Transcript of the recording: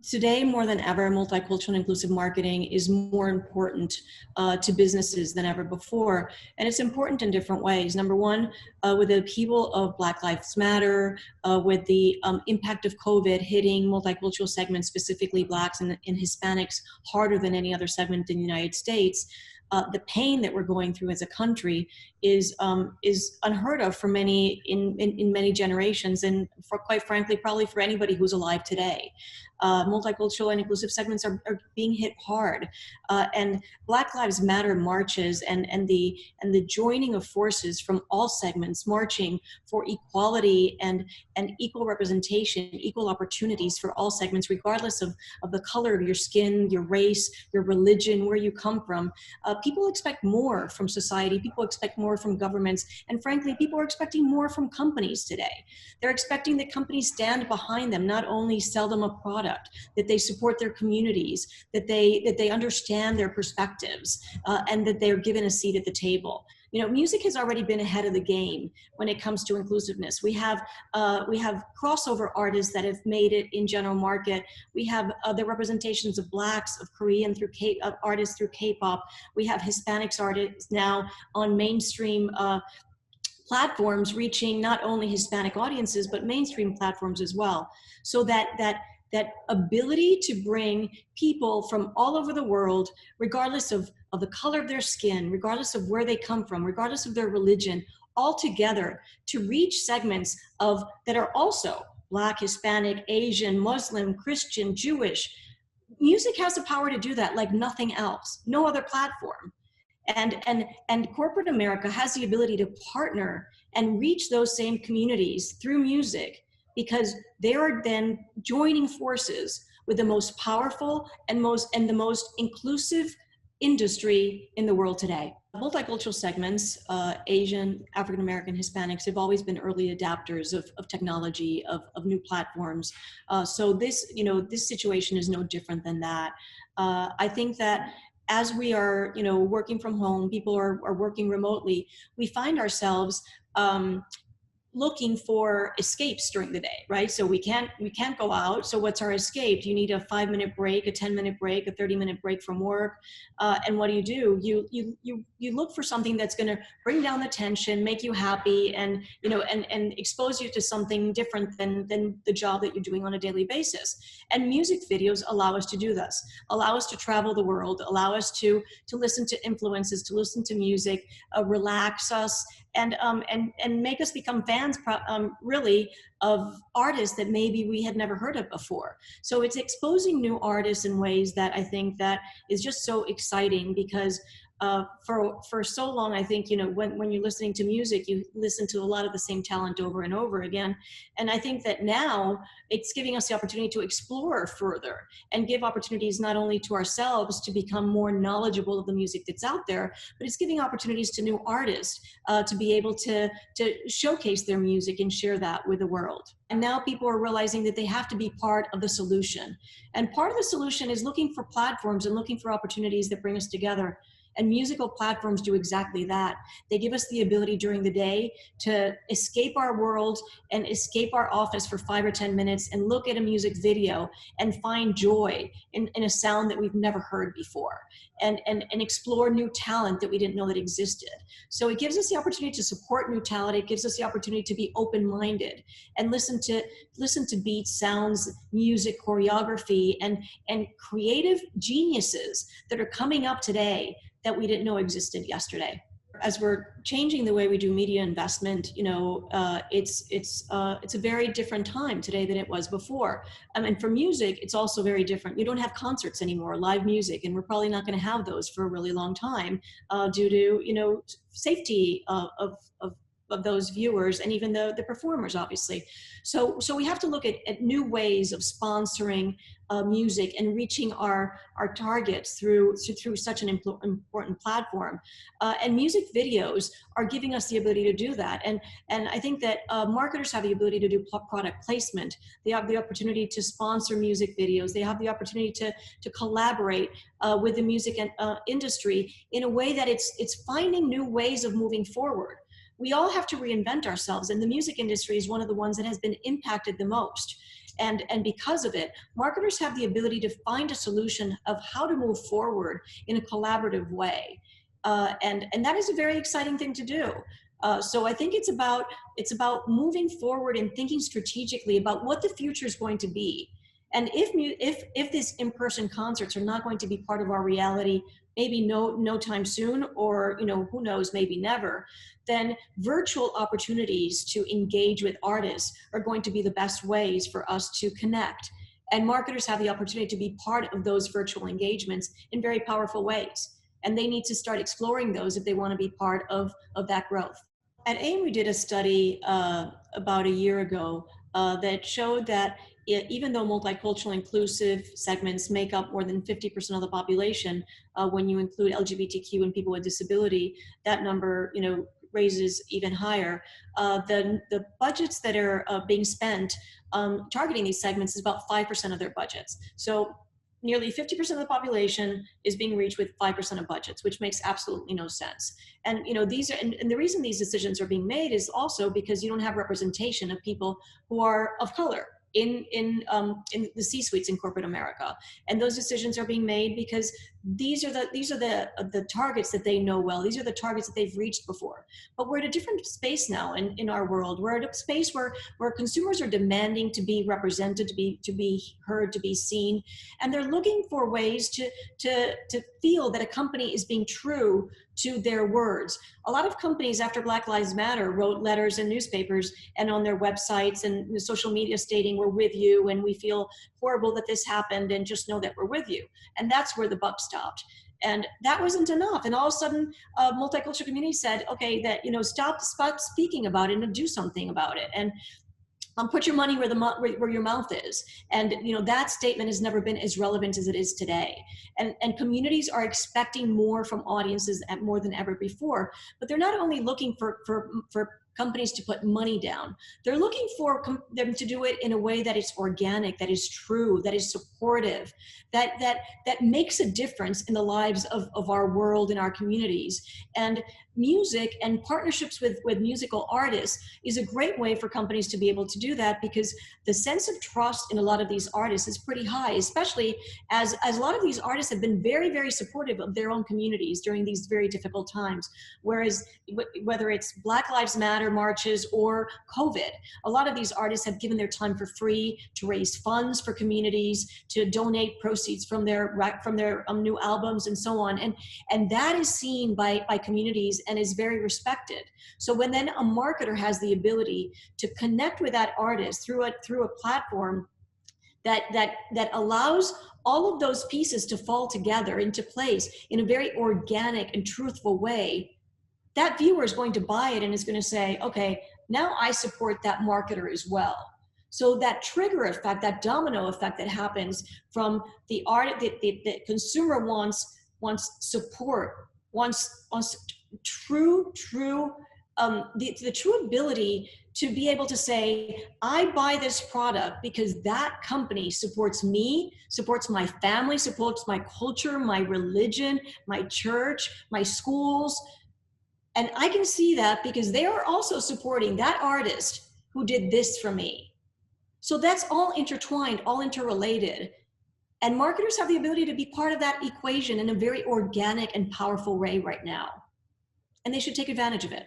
Today, more than ever, multicultural and inclusive marketing is more important to businesses than ever before. And it's important in different ways. Number one, with the upheaval of Black Lives Matter, with the impact of COVID hitting multicultural segments, specifically Blacks and Hispanics, harder than any other segment in the United States. The pain that we're going through as a country is unheard of for many in many generations, and for, quite frankly, probably for anybody who's alive today. Multicultural and inclusive segments are being hit hard, and Black Lives Matter marches and the joining of forces from all segments marching for equality and equal representation, equal opportunities for all segments, regardless of the color of your skin, your race, your religion, where you come from. People expect more from society. People expect more from governments. And frankly, people are expecting more from companies today. They're expecting that companies stand behind them, not only sell them a product, that they support their communities, that they understand their perspectives, and that they're given a seat at the table. You know, music has already been ahead of the game when it comes to inclusiveness. We have crossover artists that have made it in general market. We have the representations of Blacks, of Korean through artists through K-pop. We have Hispanics artists now on mainstream platforms, reaching not only Hispanic audiences but mainstream platforms as well. So that ability to bring people from all over the world, regardless of the color of their skin, regardless of where they come from, regardless of their religion, all together to reach segments that are also Black, Hispanic, Asian, Muslim, Christian, Jewish. Music has the power to do that like nothing else, no other platform. And corporate America has the ability to partner and reach those same communities through music, because they are then joining forces with the most powerful and the most inclusive industry in the world today. Multicultural segments, Asian, African American, Hispanics, have always been early adapters of technology, of new platforms. So this situation is no different than that. I think that as we are, working from home, people are working remotely, we find ourselves looking for escapes during the day, right? So we can't go out. So what's our escape? You need a 5-minute break, a 10-minute break, a 30-minute break from work. And what do? You look for something that's going to bring down the tension, make you happy, and expose you to something different than the job that you're doing on a daily basis. And music videos allow us to do this, allow us to travel the world, allow us to listen to influences, to listen to music, relax us, and make us become fans really of artists that maybe we had never heard of before. So it's exposing new artists in ways that I think that is just so exciting, because for so long, I think, when you're listening to music, you listen to a lot of the same talent over and over again. And I think that now it's giving us the opportunity to explore further and give opportunities not only to ourselves to become more knowledgeable of the music that's out there, but it's giving opportunities to new artists to be able to showcase their music and share that with the world. And now people are realizing that they have to be part of the solution. And part of the solution is looking for platforms and looking for opportunities that bring us together. And musical platforms do exactly that. They give us the ability during the day to escape our world and escape our office for 5 or 10 minutes and look at a music video and find joy in a sound that we've never heard before, and explore new talent that we didn't know that existed. So it gives us the opportunity to support new talent. It gives us the opportunity to be open-minded and listen to beats, sounds, music, choreography, and creative geniuses that are coming up today that we didn't know existed yesterday. As we're changing the way we do media investment, it's a very different time today than it was before. And for music, it's also very different. You don't have concerts anymore, live music, and we're probably not going to have those for a really long time due to safety of those viewers and even the performers, obviously. So we have to look at new ways of sponsoring music and reaching our targets through such an important platform. And music videos are giving us the ability to do that. And I think that marketers have the ability to do product placement. They have the opportunity to sponsor music videos. They have the opportunity to collaborate with the music industry in a way that it's finding new ways of moving forward. We all have to reinvent ourselves, and the music industry is one of the ones that has been impacted the most. And because of it, marketers have the ability to find a solution of how to move forward in a collaborative way. And that is a very exciting thing to do. So I think it's about moving forward and thinking strategically about what the future is going to be. And if these in-person concerts are not going to be part of our reality, maybe no time soon, or who knows, maybe never, then virtual opportunities to engage with artists are going to be the best ways for us to connect. And marketers have the opportunity to be part of those virtual engagements in very powerful ways. And they need to start exploring those if they want to be part of that growth. At AIMM, we did a study about a year ago that showed that even though multicultural inclusive segments make up more than 50% of the population, when you include LGBTQ and people with disability, that number raises even higher. The budgets that are being spent targeting these segments is about 5% of their budgets. So nearly 50% of the population is being reached with 5% of budgets, which makes absolutely no sense. And these are, and the reason these decisions are being made is also because you don't have representation of people who are of color in the C-suites in corporate America. And those decisions are being made because these are the targets that they know well. These are the targets that they've reached before. But we're at a different space now in our world. We're at a space where consumers are demanding to be represented, to be heard, to be seen, and they're looking for ways to feel that a company is being true to their words. A lot of companies after Black Lives Matter wrote letters in newspapers and on their websites and social media stating, we're with you and we feel horrible that this happened and just know that we're with you. And that's where the buck stopped. And that wasn't enough. And all of a sudden, multicultural community said, okay, that, stop speaking about it and do something about it. And put your money where your mouth is. And that statement has never been as relevant as it is today. And communities are expecting more from audiences more than ever before. But they're not only looking for companies to put money down, they're looking for them to do it in a way that is organic, that is true, that is supportive, that makes a difference in the lives of our world and our communities. And music and partnerships with musical artists is a great way for companies to be able to do that, because the sense of trust in a lot of these artists is pretty high, especially as a lot of these artists have been very, very supportive of their own communities during these very difficult times. Whereas whether it's Black Lives Matter marches or COVID, a lot of these artists have given their time for free to raise funds for communities, to donate proceeds from their new albums and so on. And that is seen by communities and is very respected. So when then a marketer has the ability to connect with that artist through a platform that allows all of those pieces to fall together into place in a very organic and truthful way, that viewer is going to buy it and is going to say, okay, now I support that marketer as well. So that trigger effect, that domino effect that happens from the art, the consumer wants support, wants true the true ability to be able to say, I buy this product because that company supports me, supports my family, supports my culture, my religion, my church, my schools. And I can see that because they are also supporting that artist who did this for me. So that's all intertwined, all interrelated. And marketers have the ability to be part of that equation in a very organic and powerful way right now. And they should take advantage of it.